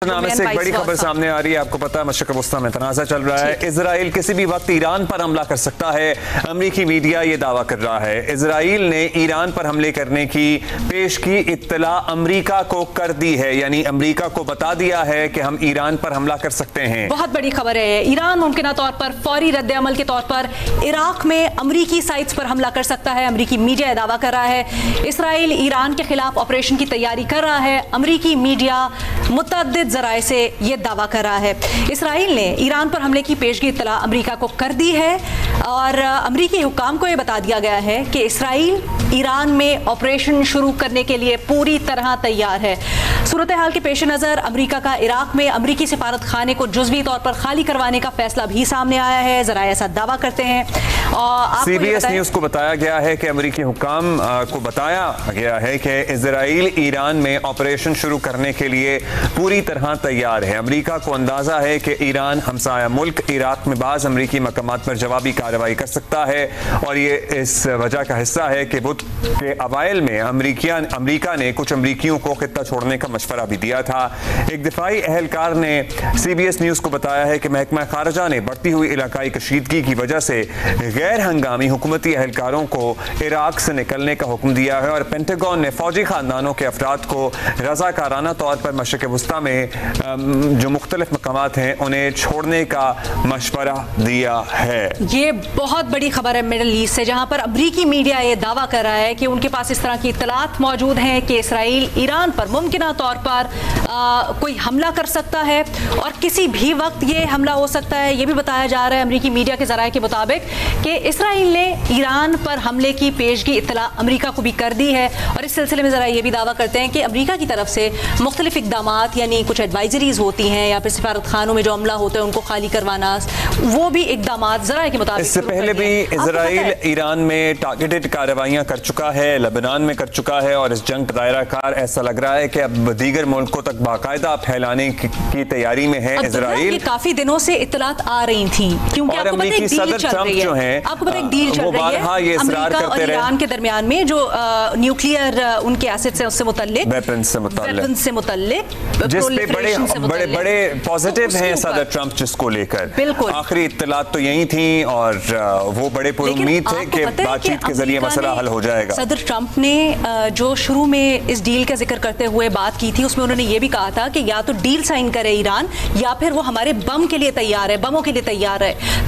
नामे से एक बड़ी खबर सामने आ रही है। आपको पता है मशरिक़ वस्ता में तनाज़ा चल रहा है। इजराइल किसी भी वक्त ईरान पर हमला कर सकता है। अमरीकी मीडिया ये दावा कर रहा है। इजराइल ने ईरान पर हमले करने की पेश की इत्तला अमरीका को कर दी है, यानी अमरीका को बता दिया है कि हम ईरान पर हमला कर सकते हैं। बहुत बड़ी खबर है। ईरान मुमकिन तौर पर फौरी रद्द अमल के तौर पर इराक में अमरीकी साइट्स पर हमला कर सकता है। अमरीकी मीडिया दावा कर रहा है। इसराइल ईरान के खिलाफ ऑपरेशन की तैयारी कर रहा है। अमरीकी मीडिया मुतअद्दिद ज़राए से यह दावा कर रहा है। इसराइल ने ईरान पर हमले की पेशगी इत्तला अमरीका को कर दी है और अमरीकी हुक्काम को यह बता दिया गया है कि इसराइल ईरान में ऑपरेशन शुरू करने के लिए पूरी तरह तैयार है। सूरत हाल के पेश नज़र अमरीका का इराक में अमरीकी सिफारत खाने को जुज़वी तौर पर खाली करवाने का फैसला भी सामने आया है। ज़राए ऐसा दावा करते हैं। और CBS न्यूज़ को बताया गया है कि अमरीकी हुक्काम को बताया गया है कि इसराइल ईरान में ऑपरेशन शुरू करने के लिए पूरी तरह तैयार है। अमरीका को अंदाजा है कि ईरान हमसाया मुल्क इराक में बाज़ अमरीकी मकामात पर जवाबी कार्रवाई कर सकता है और ये इस वजह का हिस्सा है कि बुध के अवाइल में अमरीका ने कुछ अमरीकियों को खित्ता छोड़ने का मशवरा भी दिया था। एक दिफाई एहलकार ने CBS न्यूज़ को बताया है कि महकमा खारजा ने बढ़ती हुई इलाकाई कशीदगी की वजह से गैर हंगामी हुकूमती एहलकारों को इराक से निकलने का हुक्म दिया है और पेंटागन ने फौजी खानदानों के अफराद को रज़ाकाराना तौर पर मशरिक़ वस्ता में जो मुख्तलिफ मकामात हैं उन्हें छोड़ने का मशवरा दिया है। ये बहुत बड़ी खबर है मिडल ईस्ट से, जहां पर अमरीकी मीडिया ये दावा कर रहा है कि उनके पास इस तरह की इत्तलात मौजूद हैं कि इसराइल ईरान पर मुमकिन तौर पर कोई हमला कर सकता है और किसी भी वक्त ये हमला हो सकता है। ये भी बताया जा रहा है अमरीकी मीडिया के ज़राए के मुताबिक कि इसराइल ने ईरान पर हमले की पेशगी इत्तला अमरीका को भी कर दी है और इस सिलसिले में ज़रा ये भी दावा करते हैं कि अमरीका की तरफ से मुख्तलिफ इक़दामात यानी कुछ एडवाइजरीज होती हैं या फिर सिफारत खानों में जो हमला होता है उनको खाली करवाना, वो भी इक़दामात ज़रा के मुताबिक इससे पहले भी इसराइल ईरान में टारगेटेड कार्रवाइयाँ कर चुका है, लेबनान में कर चुका है और इस जंग दायरा कार ऐसा लग रहा है कि अब दीगर मुल्कों तक बाकायदा फैलाने की तैयारी में है इसराइल। काफी दिनों से इत्तलात आ रही थी क्योंकि आपको पता है एक डील चल रही है। आपको पता है एक डील चल रही है अमेरिका और ईरान के दरमियान में जो न्यूक्लियर उनके एसेट्स हैं उससे मुतल्लिक, वेपन्स से मुतल्लिक, जिस पे बड़े पॉजिटिव हैं सदर ट्रंप जिसको लेकर। बिल्कुल आखिरी इत्तलात तो यही थी और वो बड़े पुरुम्मीद थे कि बातचीत के जरिए मसला हल हो जाएगा। सदर ट्रंप ने जो शुरू में इस डील का जिक्र करते हुए बात की थी उसमें उन्होंने ये भी कहा था कि या तो डील साइन करे ईरान या फिर वो हमारे बम के लिए तैयार है, बमों के लिए तैयार है।